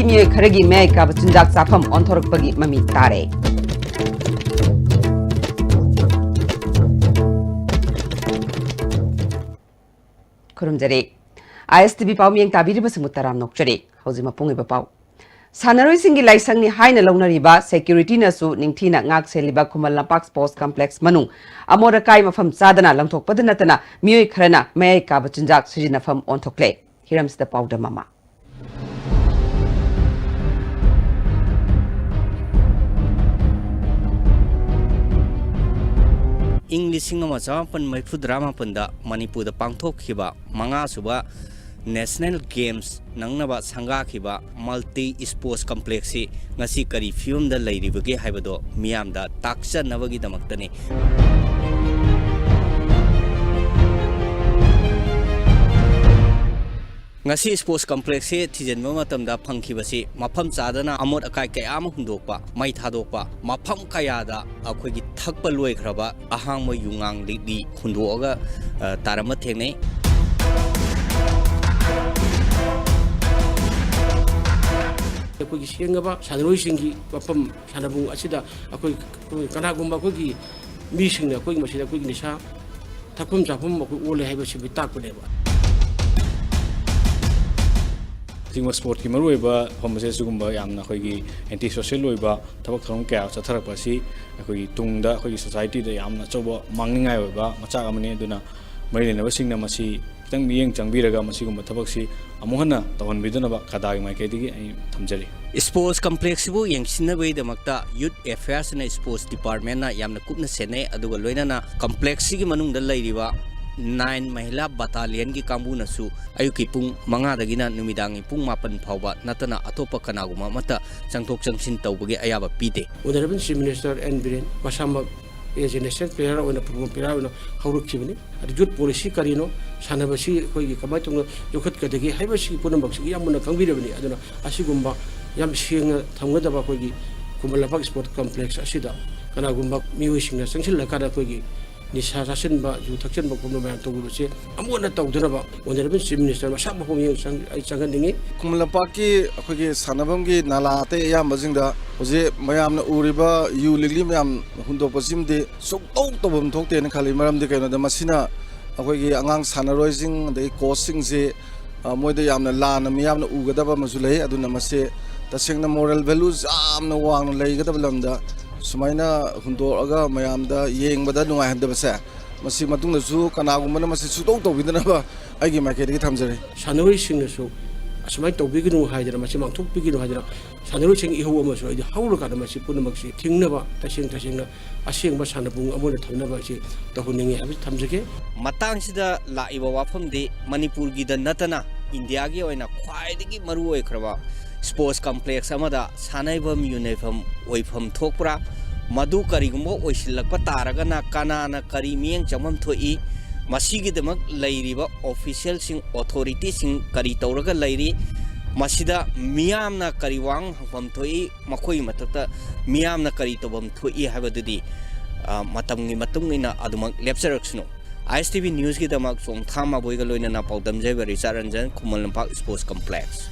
मियोय खरगी मयाय काब चिंजाक चाफम ओंथोरकपगी ममी तारे खुरुमजरे ISTV पाव मियंग ताबिरिबसमु तराम नोकचरे हौजिमा पुंगिबा पाव सानरोई सिंगी लाइसंगनि हाइना लौनरिबा सेक्युरिटी नसु निंगथीना ngak seliba Khuman Lampak sports complex मनु अमोरा काय मफम चादना लंथोकपद नतना मियोय खरना मयाय काब चिंजाक सिजिनफम ओंथोकले हिरमसदा पावदा मामा इंग्लिश सिंगमाचापन मैफुद्रामा पंदा मणिपुर पांथोखिबा मंगासुबा नेशनल गेम्स नंगनबा संगाखिबा multi sports complex ngasi kari fium da leiribage haibado miyam da takcha nabagi damaktani ngasi sports complex se thijenba matamda phangkhibasi mafam chadana amot akai kaya ama hundokpa mai thadokpa mafam kaya da akhoigi thakpa loikraba ahangma yungang li hundoga tarama thengnei अखोगी सेंगबा सानरोइसिंगी मफम सानबुंग असिदा अखोई कनागुंबा अखोगी मीसिंग अखोगी मसिदा अखोगी निसा थकफम जाफम अखोई ओले हाइबसि बि ताकनेबा सिंग sport की मरुइबा फमसे सुगुंबा यामना अखोगी anti social ओइबा थबक थरम क्या चथरकपासी अखोगी तुंगदा अखोगी society दा यामना चौबा मांगनिंगाय ओइबा मचा अमने दुना मरिलेनबा सिंगना मसी खितंग मियेंग चंगबिरगा मसिगुंबा थबकसी अमुहना तवनबिदनबा खदाग माइकेदिगी आई थमजरी sports complex बु यंगसिनबैदमक्ता यूथ अफेयर्स ने स्पोर्ट्स डिपार्टमेंट ना यामना कुपना सेने अदुगा लोइनाना कॉम्प्लेक्स की मनुंगदा लैरिबा 9 महिला बटालियन की कांबुनसु अयुकी पुंग मंगादगिना नुमिदांगी पुंग मापन फावबा नतना अतोपा कनागुमा मता चंगथोक चंगसिन तौबगे अयाबा पीते honourable chief minister N Biren मसामक एज ए नेशनल प्लेयर और फुटबॉल प्लेयर और हौरखिबनी यूथ पॉलिसी करीनो सानबसी अखोगी कमाय तंग जोखतकदगी हाइबसी पुनमबसी यामना खंबिरबनी अदुना असिगुंबा याम सिंग थंगदबा अखोगी खुमल लंपाक स्पोर्ट्स कॉम्प्लेक्स असिदा कनागुंबा मियोइसिंगना चंगसिलकादा अखोगी निशा सासिनबा जु थक्चनबा कुमनो मैम तौबसे अमोना तौदनबा ऑनरेबल चीफ मिनिस्टर मसा मफम यंग चंगनिंगी खुमल लंपाक की अखोगी सानबमगी नालाते यामबजिंगदा होजे मयामना उरिबा यु लिगली मयाम हुंदोपसिमदे सुक्तौ तबम थोक्तेन खाली मरमदे कैनोदा मसिना अखोगी अंगांग सानरोइजिंग दे कोचिंग से मोइदा यामना लाना मयामना उगदबा मसु लई अदुना मसे तसेंगना मोरल वैल्यूज यामना वांगना लैगदबा लमदा सुमाइना हुंदोरगा मयामदा येंगबदा नुंगाइहदबसे मसी मतुंगदसु कनागुमना मसी सुतौ तौबिदनबा आइगी माइकेदगी थमजरे सानरोइसिंगसु असमाय तौबिगनु हाइदरा मसी मांगथोकबिगनु हाइदरा सानरोइसिंग इहो अमसु आइदि हौरकादा मसी पुनमक्सी थिंगनबा तसेंगना असेंगबा सानबुंग अमोना थनबा सि तहुनिंगे हाबि थमजगे मतांगसिदा लाइबा वाफमदि मणिपुर गी द नतना इंडिया गी ओइना ख्वाइदगी मरु ओइखरबा स्पोर्ट्स कॉम्प्लेक्स अमदा सानैबम यूनिफॉर्म ओइफम थोकप्रा मधु करिगुमो ओइसिलकपा तारगना कानाना करि मियंग चमम थोई मसीगिदमक लैरिबा ऑफिशियल सिंग अथॉरिटी सिंग करि तौरगा लैरि मसिदा मियामना करि वांग हंफम थोई मखोई मतता मियामना करि तोबम थोई हाबदुदी मतमगी मतुंगिना अदुमक लेप्चरक्सनो ISTV न्यूज़ की दमक सोंगथामा बोइगा लोइना पाउदम जैब Richa Ranjan Khuman Lampak sports complex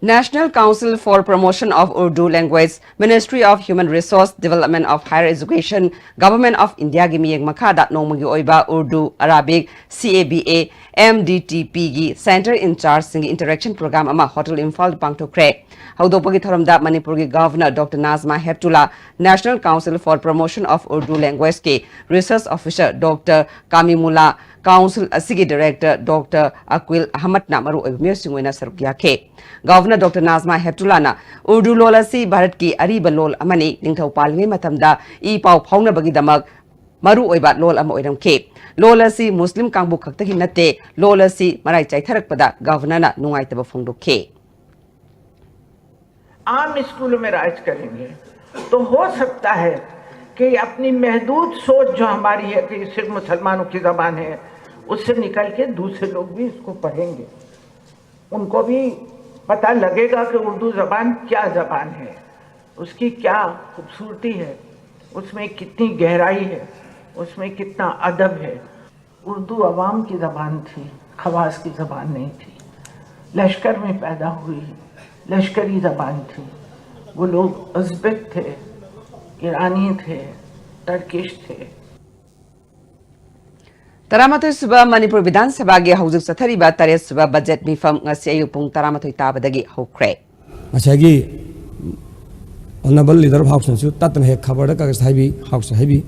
National Council for Promotion of Urdu Language, Ministry of Human Resource Development of Higher Education, Government of India gi miyeng makhada nongmagi oiba Urdu, Arabic, CABA, MDTP gi Center in Charge singi interaction program ama Hotel Imphal pangthokre. Haudopagi thoramda Manipur gi Governor Dr. Nazma Heptullah, National Council for Promotion of Urdu Language ke Research Officer Dr. Kamimula, Council Asigi Director Dr. Akwil Ahmad Namaru oibmyo singwena sarukya ke. Governor Dr. Nazma Heptullah na Urdu lolasi Bharat ki ariba lol amani ningthau palmi matamda I pau phauna bagi damak maru oiba lol ama oiram ke. Lolasi Muslim kangbu khaktagi natte lolasi marai chaitharakpada governor na nungaitaba phongdokhe. आम स्कूलों में राज करेंगे तो हो सकता है कि अपनी महदूद सोच जो हमारी है कि सिर्फ मुसलमानों की ज़बान है उससे निकल के दूसरे लोग भी इसको पढ़ेंगे उनको भी पता लगेगा कि उर्दू ज़बान क्या ज़बान है उसकी क्या खूबसूरती है, उसमें कितनी गहराई है, उसमें कितना अदब है। उर्दू अवाम की ज़बान थी, खवास की ज़बान नहीं थी। लश्कर में पैदा हुई, लश्करी ज़बान थी। वो लोग उज़्बेक थे, ईरानी थे, टर्किश थे। तरामथोई सुबह मणिपुर विधानसभा के हौजुक चथरिबा तरेत सुबह budget मिफम ngasi ayu pung taramatoi tabadagi hokre ngasi honorable leader of house su tatna he khabar da ka sai bi house hai bi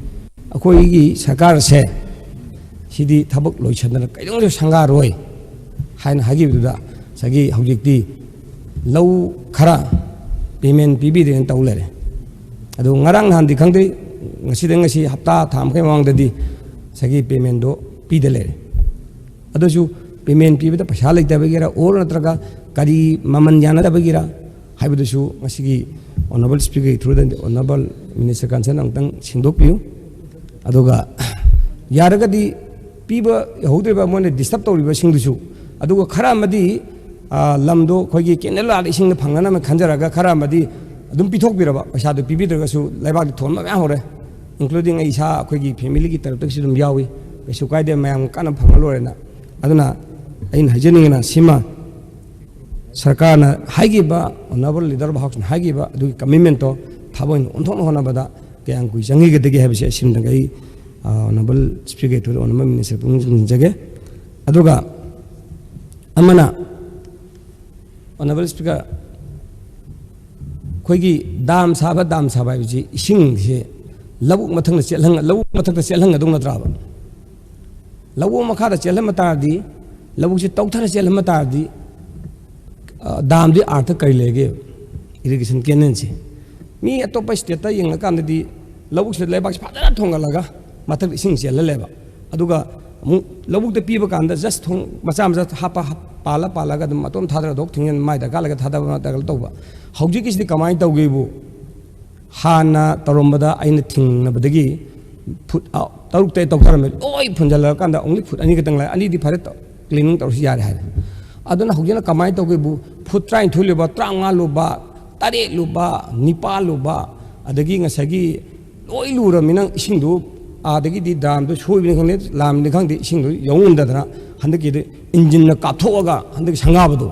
akoi gi sarkar se sidi thabak loi chandana kaidong jo sanga roi haina hagi bi da sagi hojik ti lau khara payment pibi de taulere adu ngarang han di khangde ngasi hapta tham kai mawang da di sagi payment do pidele adosu payment pibida paisa laita bagira or natraga kari maman jana da bagira haibudusu ngasigi honorable speaker through the honorable minister concern angtang singdokpiu aduga yaragadi piba yaudriba mon disturb tawriba singdusu aduga khara madi lamdo khogi kenel la ising phangana ma khanjaraga khara madi adum pithok biraba paisa do pibidragasu laibak thon ma hore including isa khogi family ki taraf tak sidum yawi besu kaide mayam kana phangalorena aduna ain hajeningna sima sarkar na haigiba honorable leader of house haigiba adu commitment to thaboin onthon hona bada kyang kui jangi ge dege habse sim dangai honorable speaker to honorable minister pung jage aduga amana honorable speaker khoigi dam saba ji ising se labuk mathang na chelang labuk mathang ta chelang adung na traba labuk makha da chelam matardi labuk se tauthara chelam matardi dam di artha kai lege irrigation canal se mi atopa state ta yeng kan di labuk se lebak phadana thonga laga mathak ising se leba aduga labuk de piba kan da just thong macha macha hapa pala ga dum atom thadra dok thingen mai da kala ga thada da gal toba hauji kis di kamai tawge bu hana tarombada aina thingnabadagi foot out taruk tay tawtarame oi phunjala kanda only foot ani katang la ani di phare cleaning tawsi yare ha aduna hujena kamai tawge bu foot train thuliba 35 luba 8 luba 9 luba adagi ngasagi oi lura minang isingdu adagi di dam do shoibin khane lam ni khang di isingdu yongunda dana handaki de engine na kapthoga handaki sangabadu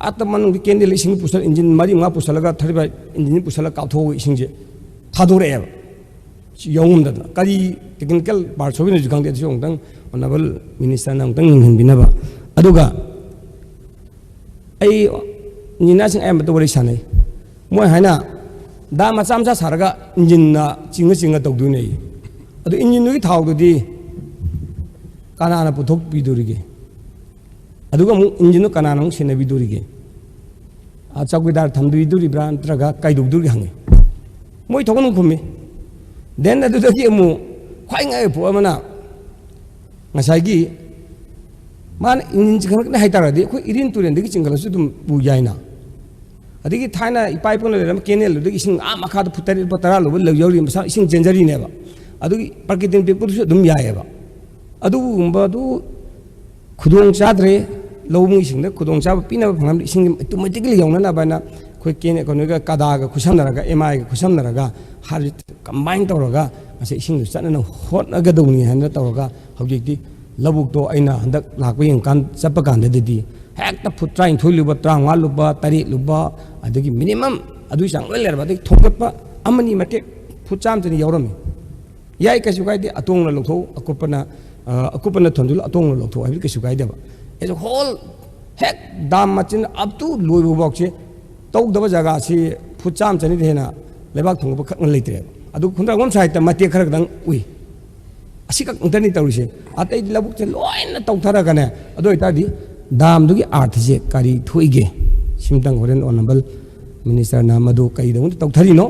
ataman di kendel ising pusal engine mari nga pusalaga 35 engine pusala kaptho ising je thadore eba yongum da kari technical part sobin ju khangde jong tang honorable minister nang tang hin binaba aduga ai nina sing am to wari sanai moi haina da ma chamcha saraga engine na jinga tawdu nei adu engine nu thau du di kana na puthok bidurige aduga mu engine kana nang sene bidurige a chawkidar thamdu biduri bran traga kaiduk dur hangi moi thogon khumi den adu da ki mu khwai ngai po amana ngasai gi man engine chikhan na haitara di khu irin turen de ki chingal su dum bu yaina adigi thaina ipai pon le ram kenel de ki sing a makha da phutari patara lo lo yori masa sing jenjari ne ba adugi parkitin pe pur su dum yae ba adu umba du khudong chadre lobung sing da khudong cha pina phangam sing automatically yongna na bana khoi kene ko ga kada ga khusam naraga mi ga khusam naraga har combine tawraga ase sing du chana na hot na ga dawni han da tawraga hojik di labuk to aina handak lakpa yang kan chapa kan de di hekta foot train thuliba 35 luba 3 luba adagi minimum adu sang ler ba de thokpa amani mate foot cham tani yawrami yai ka sukai de atong na lokho akupana thonjul atong na lokho ai ka sukai de ba as a whole hek dam machin up to loibu boxe tau daba jaga si foot cham chani de na lebak thong ba khak leitre adu khundra gom sai ta mate khar dang ui asika ngtani tawrise atai labuk che loina tawthara gane ado ita di dam du gi arth je kari thuige simtang horen honorable minister na madu kai dong tawthari no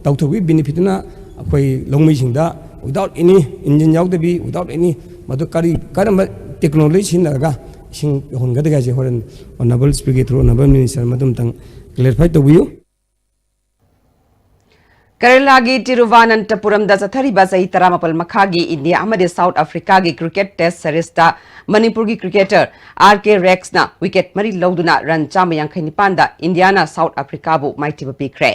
tawthugi benefit na akoi longmei singda without any engine yaw de bi without any madu kari karam technology sinaga sing hon ga de ga je horen honorable speaker through honorable minister madum tang clarify to you Kerala gi Tiruvananthapuram da chathariba sahi 18 makhagi India amade South Africa gi cricket test series ta Manipur gi cricketer RK Rex na wicket mari loduna run 129 da India na South Africa bu maitiba pikre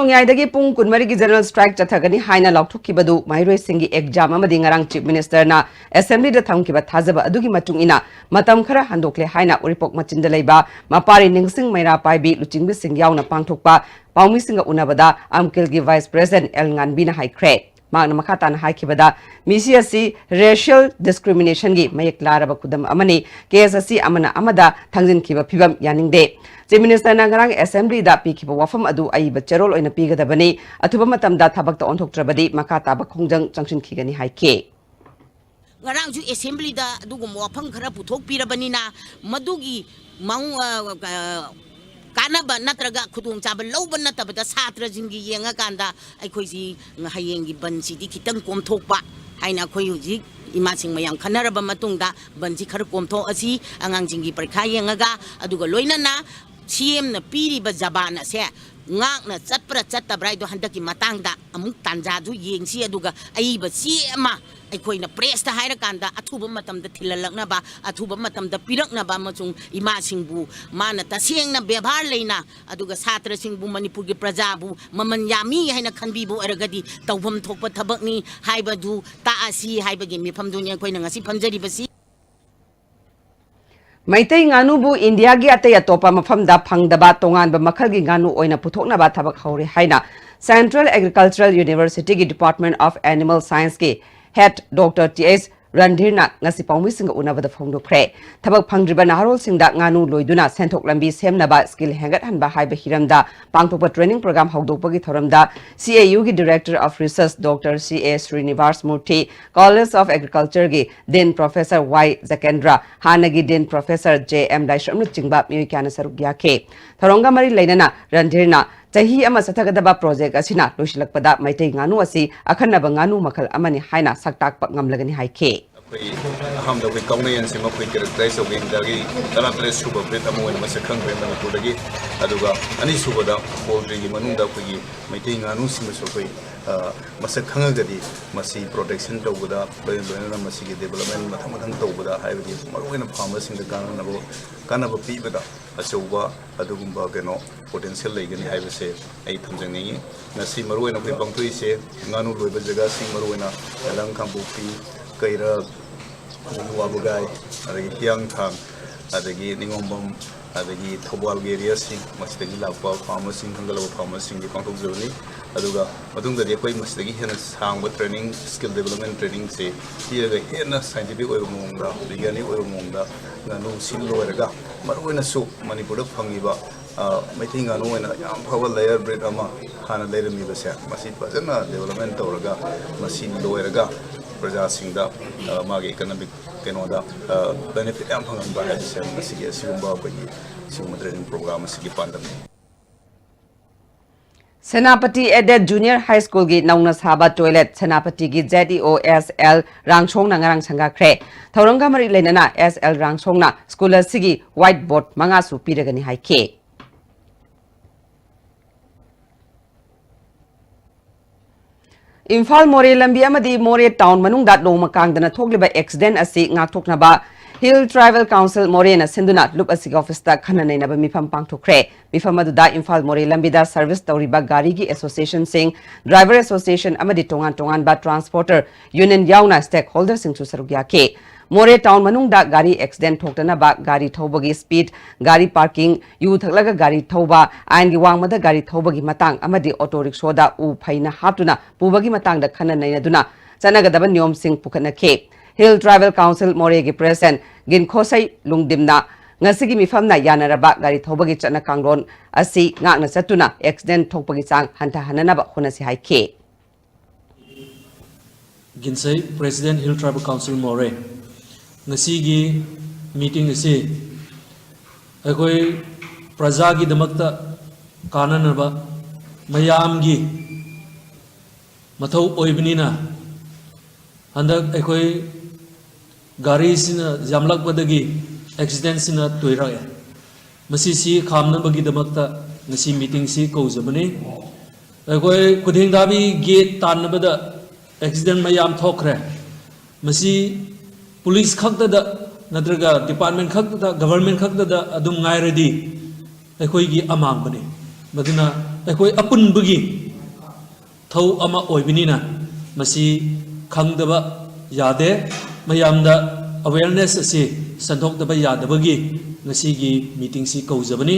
नोंयाइदगी पुंग कुनमरी की general strike चथगनी हाइना लौथुकिबदु माइरोय सिंगी exam अमदि ngarang चीफ मिनिस्टर ना असेंबली द थमकिबा थाजबा अदुगी मतुंग इना मतम खरा हंदोकले हाइना उरिपोक मचिंद लेबा मपारी निंगसिंग मैरा पाइबी लुचिंगबि सिंग यावना पांगथोकपा पाउमी सिंग उनाबदा अमकिल की वाइस प्रेसिडेंट एल nganbina हाइख्रे मागना मखातान हाइखिबदा मिसी असि रेशियल डिस्क्रिमिनेशन गी मयक लारबा खुदम अमनी केस असि अमना अमदा थंगजिनखिबा फिबम यानिंगदे चीफ मिनिस्टर नगरांग असेंबली दा पीखिबा वफम अदु अइबा चरोल ओइना पीगदबनी अथुबा मतमदा थबकता ओंथोक्ट्रबदी मखाताबा खोंजंग चंगसिनखिगनी हाइके ngarang ju assembly da dugum wafam khara puthok pirabani na madugi mau kanaba natraga khudung chaba lawban natabada satra jingi yenga kanda aikoi ji hayengi bansi di kitang komthokpa haina khoi huji ima sing mayam khanaraba matungda bansi khar komthok asi angang jingi parkha yenga aduga loina na CM na piri ba jabana se ngak na chatpra chatabrai do handaki matangda amuk tanja du yengsi aduga aiba CM aikoi na press ta haira kanda athuba matam da thilalakna ba athuba matam da pirakna ba machung ima singbu mana taseng na bebhar leina aduga satra singbu manipur gi praja bu maman yami haina khanbi bu aragadi tawbam thokpa thabak ni haiba du ta asi haiba gi mifam du nya koi na ngasi phamjari basi Maitai nganu bu India gi atay atopa mafamda phangdaba tongan ba makhal gi nganu oina puthokna ba thabak hauri haina Central Agricultural University gi Department of Animal Science gi Head Dr. T.S. Randhirna ngasi paumi singa unabada phongdo khre thabak phangdriba naharol singda nganu loiduna senthok lambi semnaba skill hangat hanba haiba hiramda pangtokpa training program hawdokpagi thoramda CAU gi Director of Research Dr. C.A. Srinivas Murthy College of Agriculture gi Dean Professor Y. Zakendra Hanagi Dean Professor J.M. Daishram chingba miyukana saruk yakhe thoronga mari lainana Randhirna Chahi ama sathagadaba project asina loisilakpada maitai nganu asi akhanaba nganu makhal amani haina saktak pak ngamlagani haike हम लोग कौन से मैं कोई characterise हो गई इंदगी तला तले सुबह पे तमो इन मसे खंग पे मणिपुर दगी अदुगा अनि सुबदा पोल्ट्री की मनुंदा कोई मैते गानु सिम सो कोई मसे खंगगदी मसी प्रोटेक्शन तौबदा लोयना मसी की डेवलपमेंट मथम मथम तौबदा हाइबदी मरोइना फार्मर्स सिंग कानब पीबदा अचौबा अदुगुंबा केनो पोटेंशियल लेगनी हाइबसे आई थमजंगनी नसी मरोइना कोई पंक्तुइसे गानु लोइबा जगह सिंग मरोइना लंग खांबुपी कईरा वाबुगाई अदगी हियांग थांग अदगी निंगोंबम अदगी थौबाल एरियासिंग मसिदगी लापा फार्मर्सिंग हंगलबा फार्मर्सिंग की पांथोकजबनी अदुगा मतुंगददी अखोई मसिदगी हेना सांगबा ट्रेनिंग स्किल डेवलपमेंट ट्रेनिंग से पिरगा हेना साइंटिफिक ओइबा मोंगदा वैज्ञानिक ओइबा मोंगदा गानु सिन लोयरगा मरुइनासु मणिपुरदा फंगिबा मैथिंग गानु ओइना याम फबा लेयर ब्रेड अमा हाना लेरमीबसे मसि फजना डेवलपमेंट तौरगा मसि लोयरगा प्रजा सिंगदा मागे इकोनॉमिक केनोदा बेनिफिट याम फंगबा है मसिगे सिगुंबा बगी सिगुंबा ट्रेनिंग प्रोग्राम सिगी पांदम Senapati Edet Junior High School gi nauna saba toilet Senapati gi ZEOSL Rangchong na ngarang sanga khre thoranga mari lenana SL Rangchong na school sigi whiteboard manga su piragani haike Imphal More lambi amadi More town manung dat loma kangdana thogliba accident asi ngak thoknaba Hill Tribal Council More na sinduna lup asig office ta khananai na ba mifam pangthokre mifam adu da Imphal More lambi da service tawriba gari gi association sing driver association amadi tongan ba transporter union yauna stakeholder sing su sarugya ke More town manung da gari accident thoktana ba gari thobagi speed gari parking yu thaklaga gari thoba ain gi wangmada gari thobagi matang amadi auto rickshaw da u phaina haptuna pubagi matang da khananai na duna chanagadaba niyom sing pukhana ke Hill Tribal Council More gi President Gin Khosai Lungdimna ngasigi mifamna yanaraba gari thobagi chana kangron asi ngakna chatuna accident thokpagi chang hanta hananaba khonasi haike Ginsai President Hill Tribal Council More ngasigi meeting ase akoi praja gi damakta kananaba mayam gi mathau oibnina handak akoi gari sina jamlak badagi accident sina toiraya masi si khamna bagi damakta ngasi meeting si kaujabani akoi kuding dabi gate tanbada accident mayam thokre masi police khakta da nadraga department khakta da government khakta da adum ngai ready akoi gi amang bani maduna ꯑꯩꯈꯣꯏ ꯑꯄꯨꯟꯕꯒꯤ ꯊꯧ ꯑꯃ ꯑꯣꯏꯕꯅꯤꯅ ꯃꯁꯤ ꯈꯪꯗꯕ ꯌꯥꯗꯦ ꯃꯌꯥꯝꯗ awareness ꯑꯁꯤ ꯁꯟꯗꯣꯛꯇꯕ ꯌꯥꯗꯕꯒꯤ ꯉꯁꯤꯒꯤ ꯃꯤꯇꯤꯡꯁꯤ ꯀꯧꯖꯕꯅꯤ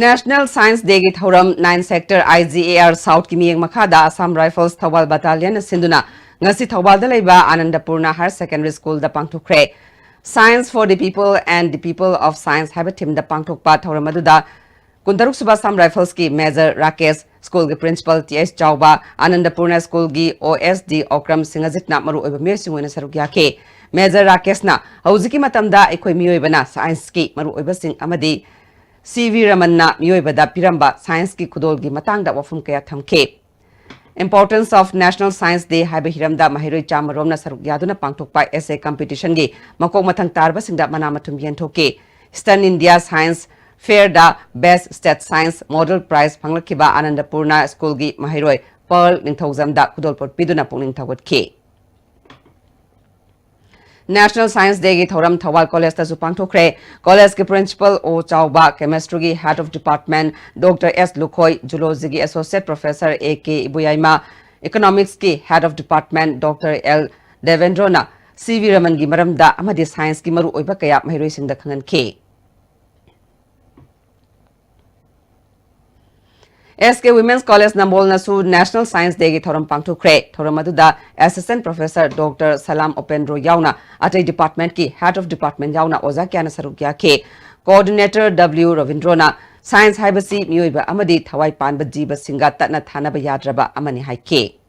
National Science Day gi thoram 9 sector IGAR South ki miyeng makhada Assam Rifles Thawal Battalion sinduna ngasi Thawal da leiba Anandapurna Higher Secondary School da pangthukre Science for the People and the People of Science haba team da pangthukpa thoram aduda Kuntaruk Suba Assam Rifles ki Major Rakesh School ki Principal TS Chauba Anandapurna School ki OSD Okram Singajitna maru oiba mersingwena sarugya ke Major Rakesh na hauziki matamda ekhoi miyoibana science ki maru oiba sing amadi CV Ramanna miyoibada piramba science ki khudol gi matangda wafum kaya thamke Importance of National Science Day haiba hiramda mahiroi chamaromna saruk yaduna pangthokpa essay competition gi makok mathang tarba singda manamathum yenthoke Eastern India Science Fair da Best State Science Model Prize phanglakhiba Anandapurna School gi mahiroi Pearl Ningthaujamda khudolpot piduna pungning thawatke National Science Day gi thoram Thawal College ta supang thokre college ki principal O Chauba chemistry gi head of department Dr S Lukhoi zoology gi associate professor AK Ibuyaima economics ki head of department Dr L Devendrona CV Raman gi maramda amadi science ki maru oiba kaya mahiroi singda khangan ke SK Women's College Nambol Nasu National Science Day gi thoram pangthukre thoram aduda Assistant Professor Dr Salam Opendro yauna atai department ki head of department yauna oza kyana sarukya ke Coordinator W Ravindrona Science haibasi miyoiba amadi thawai panba jiba singa tatna thanaba yadraba amani haike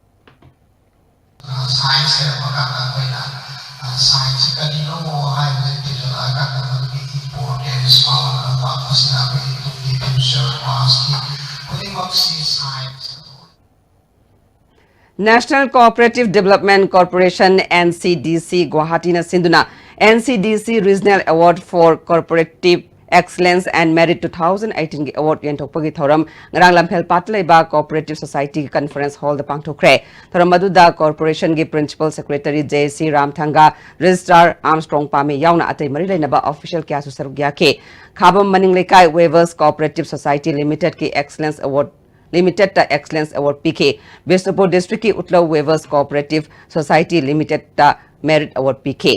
Science science kanino mo haibe tijala agak importance power sinabi future National Cooperative Development Corporation NCDC Guwahati na sinduna NCDC Regional Award for Cooperative Excellence and Merit 2018 gi award yentokpagi thoram ngarang lamphel patlaiba Cooperative Society Conference Hall da pangthokre thoram aduda corporation gi Principal Secretary JC Ramthanga Registrar Armstrong Pame yauna atai mari lainaba official kya su sarugya ke Khabam Maning Lekai Weavers Cooperative Society Limited ki Excellence Award Limited ta Excellence Award PK Bisnupur District ki Utlaw Weavers Cooperative Society Limited ta Merit Award PK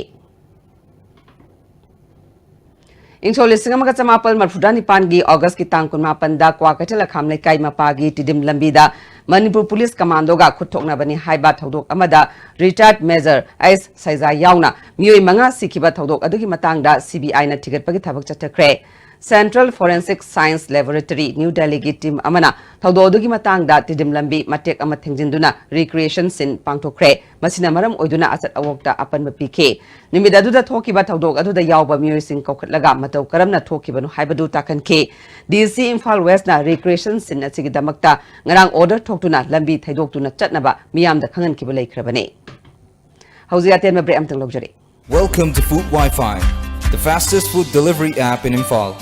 Inchol Singamaga Chamapal Marfudani Pangi August ki tang kunmapan da Kwakatela Khamle Kai Mapagi Tidim Lambida Manipur Police Commando ga Kuthokna bani Haiba Thodok Amada Retired Major Ice Saiza Yauna Miyoi Manga Sikiba Thodok adugi matangda CBI na tigatpagi thabak chatakre Central Forensic Science Laboratory New Delhi gi team amana thodo adugi matangda Tidim Lambi matek ama thengjinduna recreation sin pangthokre masina maram oiduna asat awokta apanba PK nimidadu thokiba thodok aduda yawba miyoi sing kokhatlaga matau karamna thokibanu haibadu takanke DC Imphal West na recreation sin asigi damakta ngarang order thoktuna lambi thaidoktuna chatnaba miyamda khangan kiba leikrabane hauzi aten ma bream tang logjari Welcome to Food Wi-Fi, the fastest food delivery app in Imphal.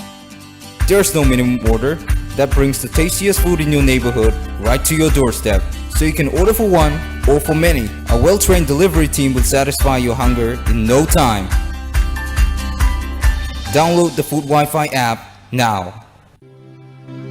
There's no minimum order that brings the tastiest food in your neighborhood right to your doorstep, so you can order for one or for many. A well-trained delivery team will satisfy your hunger in no time. Download the Food Wi-Fi app now.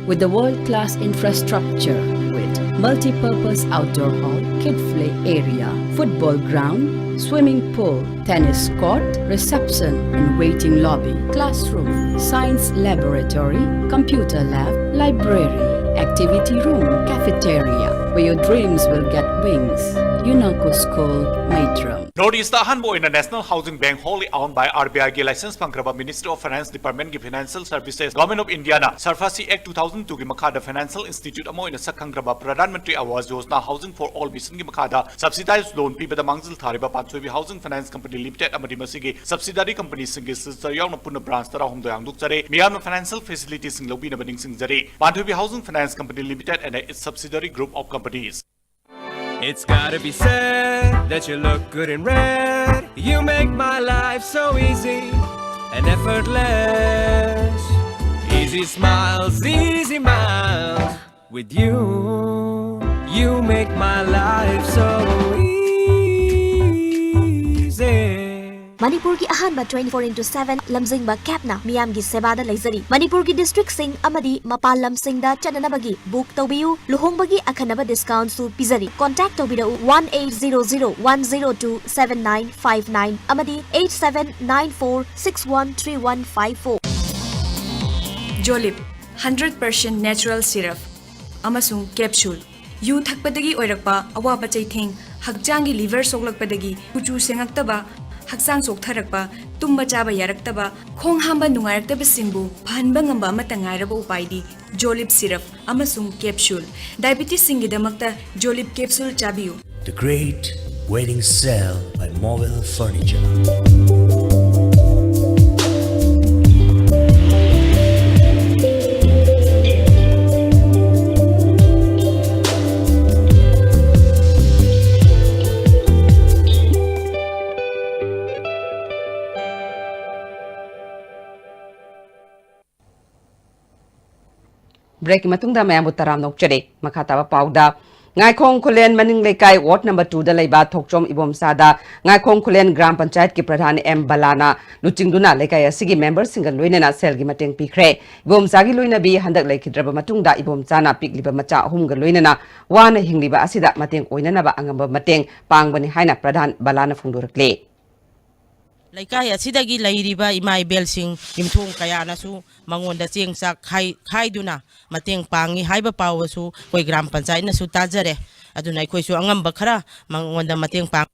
With the world-class infrastructure with multi-purpose outdoor hall, kid play area, football ground, swimming pool, tennis court, reception and waiting lobby, classroom, science laboratory, computer lab, library, activity room, cafeteria, where your dreams will get wings. UNACO School, Maitram. Notice the Hanbo in the National Housing Bank wholly owned by RBI ki license pangkraba Ministry of Finance Department ki Financial Services Government of India na Sarfasi Act 2002 ki makhada Financial Institute amo in sakhangraba Pradhan Mantri Awas Yojana Housing for All mission ki makhada subsidized loan pibada mangzil thariba Panchoibi Housing Finance Company Limited amadi masigi subsidiary company singi sister yauna punna branch tara hum doyang dukjare miyamna financial facilities sing lobi na baning sing jare Panchoibi Housing Finance Company Limited and its subsidiary group of companies. It's gotta be said that you look good in red. You make my life so easy and effortless. Easy smiles, easy miles. With you, you make my life so easy. Manipur ki ahan ba 24/7 lamjing ba capna miyam gi seba da leizari Manipur ki district sing amadi mapal lam sing da chanana bagi book tobiu luhong bagi akhanaba discount su pizari contact tobida 1800102759 amadi 8794613154 Jolip 100% natural syrup amasung capsule yu thakpadagi oirakpa awaba chaitheng hakjangi liver soklakpadagi kuchu sengaktaba haksang soktharakpa tumba chaba yaraktaba khong hamba nungairaktaba singbu phanba ngamba amata ngairaba upaidi Jolip syrup amasung capsule diabetes singidamakta Jolip capsule chabiu. The Great Wedding Sale by Mobile Furniture. Break matungda mayam utaram nokchade makata pauda ngai khong khulen maning lekai ward number 2 da leiba thokchom ibom sada ngai khong khulen gram panchayat ki pradhan M Balana luchingduna lekai asigi member single loinena sel gi mateng pikre ibom sagi loina bi handak lekhidraba matungda ibom chana pikliba macha ahum ga loinena wana hingliba asida mateng oinana ba angamba mateng pangbani haina pradhan Balana phungdorakle Laikai asidagi lairiba imai belsing imthung kaya nasu mangonda chengsa khaiduna mateng pangi haiba pawasu koi gram panchayat nasu tajare aduna koi su angamba khara mangonda mateng pang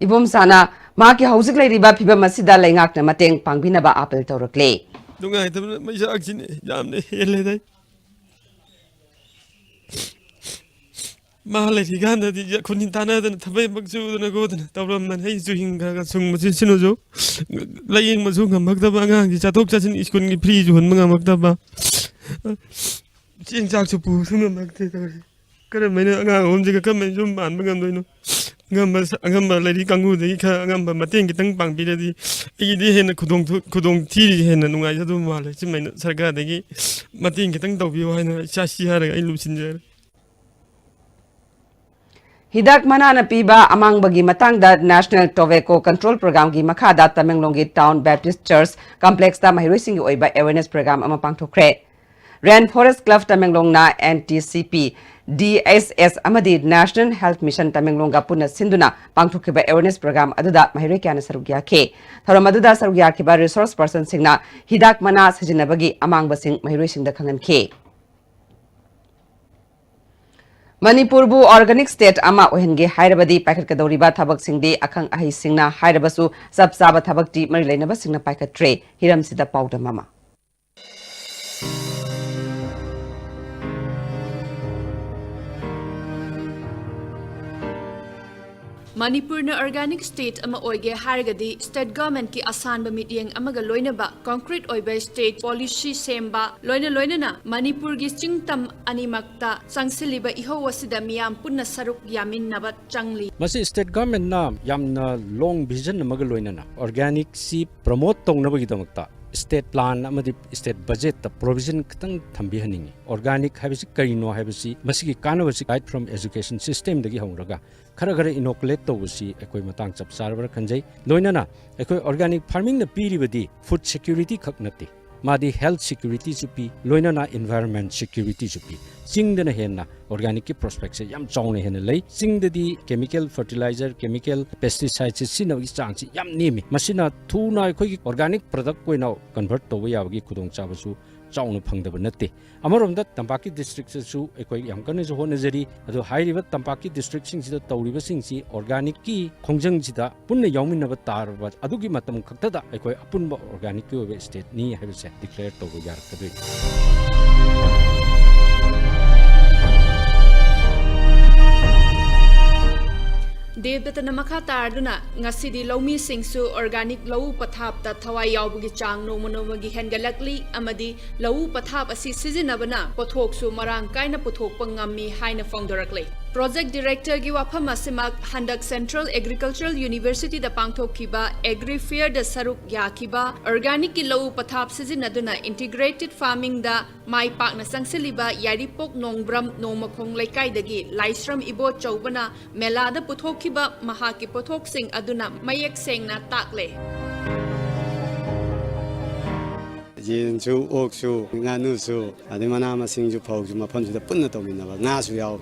ibom sana ma ki hausik leiriba phiba masida leingakna mateng pangbina ba apel tawrakle dungai tabna maisa aksine jamne hele dai Mahalai ganda di kunin tanah dan tapi maksu dan aku dan tabram dan hai suhing kan sung masih sino jo laying masuk kan maktab angang di catok casin iskun ni free juhan mengang maktab cing cak cupu sung maktab tadi kerana mana angang om jika kan menjum ban mengang tu ino angam lagi kanggu jadi kan angam mati yang kita pang bila di ini hendak kudong tiri hendak nungai satu malah cuma sarga lagi mati yang kita tahu biar hendak sasi hari ini lusin jar Hidak manana piba amang bagi matang da National Tobacco Control Program gi makhada Tamenglongi Town Baptist Church Complex ta mahiruising oiba awareness program ama pangthokre Rainforest Club Tamenglong na NTCP DSS amadi National Health Mission Tamenglonga punna sinduna pangthokhiba awareness program aduda mahirui kyana sarugya ke thoram aduda sarugya khiba resource person singna hidak mana sajinabagi amang basing mahirui singda khangan ke Manipur bu organic state ama ohenge hairabadi paikhat kadoriba thabak singdi akhang ahi singna hairabasu sabsaba thabak ti mari leinaba singna paikhat tre hiram sida powder mama Manipur na organic state ama oige hargadi state government ki asan ba mityeng amaga loinaba concrete oiba state policy semba loina na Manipur gi chingtam animakta changsiliba iho wasida miyam punna saruk yamin naba changli masi state government na yamna long vision amaga loina na organic si promote tongnaba gi damakta state plan amadi state budget ta provision kitang thambi haningi organic habisi karino habisi masigi kanawasi right from education system dagi hongraga khara inoculate tawasi ekoi matang chap sarbar khanjai loinana ekoi organic farming na piribadi food security khaknati madi health security chupi loinana environment security chupi chingdana henna organic ki prospects yam chawne henna lei chingdadi chemical fertilizer chemical pesticides sina gi changchi yam nimi masina thuna ekoi organic product koina convert tawya yawagi khudong chabasu chawna phangdaba natte amarom da tampaki district su ekoi yam kan jo honajari ado hairiba tampaki district sing sida tawriba sing si organic ki khongjang sida punna yawminaba tarba adugi matam khaktada ekoi apunba organic ki state ni habise declare tawba yar kadri Devdata makha tarduna ngasidi lawmi singsu organic lawu pathap ta thawai yawbugi chang nomonomogi hengalakli amadi lawu pathap asi sizinabana pothok su marang kaina pothok pangami haina phongdorakli Project Director gi wafam asimak handak Central Agricultural University da pangthokkiba Agri Fair da saruk yakiba organic ki lau pathap sizinaduna integrated farming da mai pakna sangsiliba yaripok nongbram nomakhong laikai dagi laisram ibo chaubana mela da puthokkiba mahaki pothok sing aduna mayek sengna takle Jinsu, Oksu, Nanusu, Adimana Singju Pog, Maponju, the Punatomina, Naswell,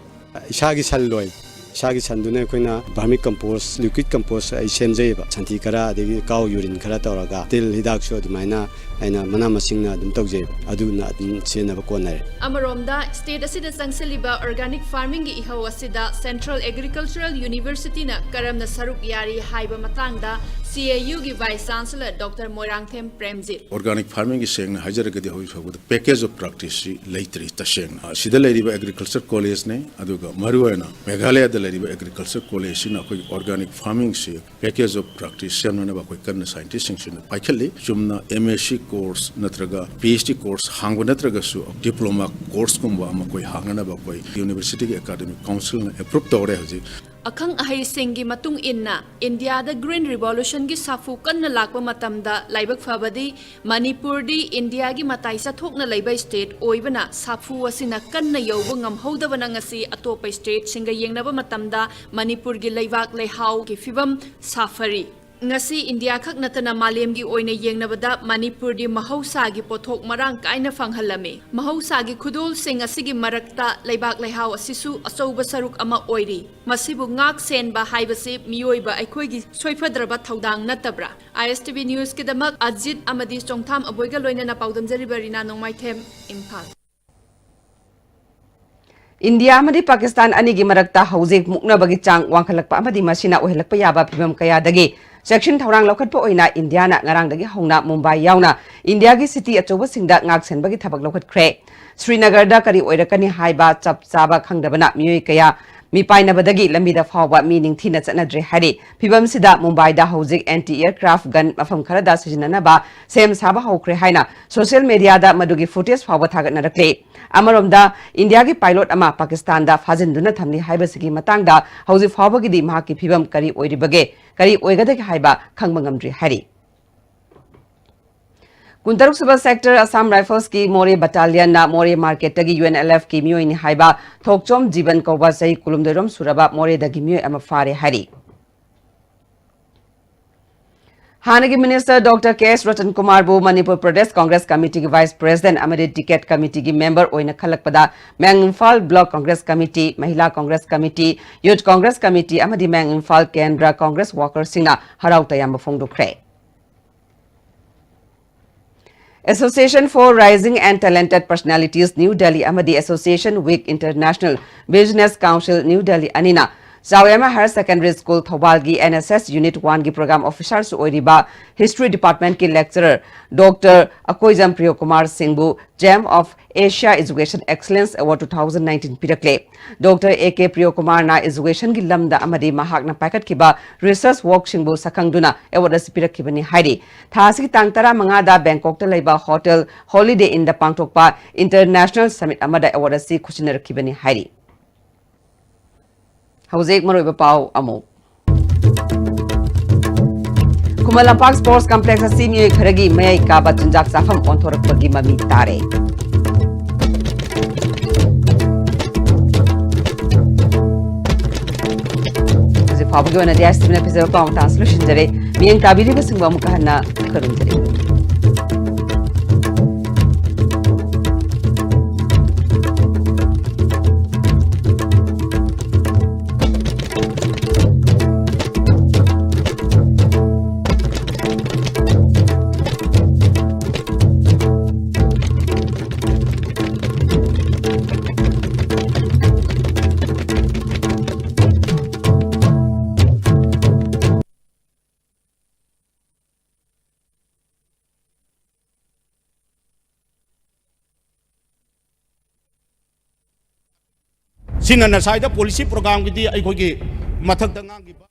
Shagi Salloy, Shagi Sandune, Barmi compost, liquid compost, Shenjeba, Santikara, the cow urine, Karatoraga, till Hidaksho, the Mina, and Manama Singna, the Togje, Aduna, Sinava corner. Amaromda, State Asida Sangsaliba Organic Farming Ihawasida, Central Agricultural University na Karam na Saruk Yari Haiba Matangda, CAU ki Vice Chancellor Dr. Moirangthem Premjit. Organic farming is saying Hajaragadi House with the package of practice lately Tasheng. Sida Lady Agriculture College ne, Aduga Maruana, Meghalaya the Lady Agriculture College in organic farming say package of practice Shanana scientist in Pakali, Jumna MSc course Natraga, PhD course, Hango Natragasu, diploma course Kumba Makoi Hangana Bakoi, University Academic Council approved the Akang ahay singi matung inna India da Green Revolution gi safu kan na lakwa matamda laibak fabadi Manipur di India gi matai sa thok na laiba state oibana safu asina kan na yobo ngam hauda na ngasi atopa state singa yengnaba matamda Manipur gi laibak leihau ki fibam safari ngasi India khak natana malem gi oina yengnabada Manipur di mahausa gi pothok marang kaina fanghalame mahausa gi khudul sing asigi marakta laibak leihau asisu achouba saruk ama oiri masibu ngak sen ba haibase miyoiba aikoi gi soifadraba thaudang natabra ISTV News ki damak Ajit amadi chongtham aboiga loina na paudam jari barina nongmaithem Imphal India amadi Pakistan anigi marakta haujik mukna bagi chang wangkhalakpa amadi masina ohelakpa yaba phibam kaya dagi section thorang lokhatpa oina India na ngarang dagi hongna Mumbai yauna India gi city achoba singda ngak sen bagi thabak lokhat khre Srinagar da kari oirakani haiba chap chaba khangdabana miyoi kaya Mipainabadagi Lamida Fawa meaning Tina Chanadre Hari, Pibam Sida Mumbai da Hojik anti-aircraft gun Mafam Karada Sijinanaba, Sam Saba Hokre Haina, social media da Madugi footage Fawa Tagat Narakle. Amarom da India gi pilot ama Pakistan da Fazin Duna Tamni Haibasiki Matanga, Hausi Fawagi di Mahaki Pibam Kari Oiribage, Kari Oigadek Haiba, Kangmangamdri Hari. Kuntaruk Suba Sector Assam Rifles ki More Battalion na More Market tagi UNLF ki myo ini haiba Thokchom Jiban Koba Sai Kulumderom Suraba More dagi myo amafare hari. Hanagi Minister Dr. K.S. Ratan Kumar Bu Manipur Pradesh Congress Committee ki Vice President Amade Ticket Committee ki Member oina khalakpada Mang Imphal Block Congress Committee, Mahila Congress Committee, Youth Congress Committee amadi Mang Imphal Kendra Congress Workers singna harau tayam phongdukre. Association for Rising and Talented Personalities New Delhi Amadi Association Week International Business Council New Delhi Anina Zawayama Higher Secondary School Thobalgi NSS Unit 1 gi program officer su oiriba History Department ki lecturer Dr. Akoijam Priyokumar Singbu Gem of Asia Education Excellence Award 2019 pirakle Dr. A.K. Priyokumar na education gi lamda amadi mahak na pakat kiba research work singbu sakangduna award pirak kibani hairi thasi tangtara mangada Bangkok ta leiba hotel Holiday in the Pangtokpa International Summit amada award si khusinar kibani hairi Hawzik Maroiba Pau Amo Kumalampak Sports Complex Simi Kharagi May Kaba Tunjak Safam Ontorak Pagi Mami Tare Ze Fabugo na dia estimate episode pa ang solution jare miyang kabili ba singba mukahana karun jare Sina na side policy program gidi ay ko gi mathak da ngang gi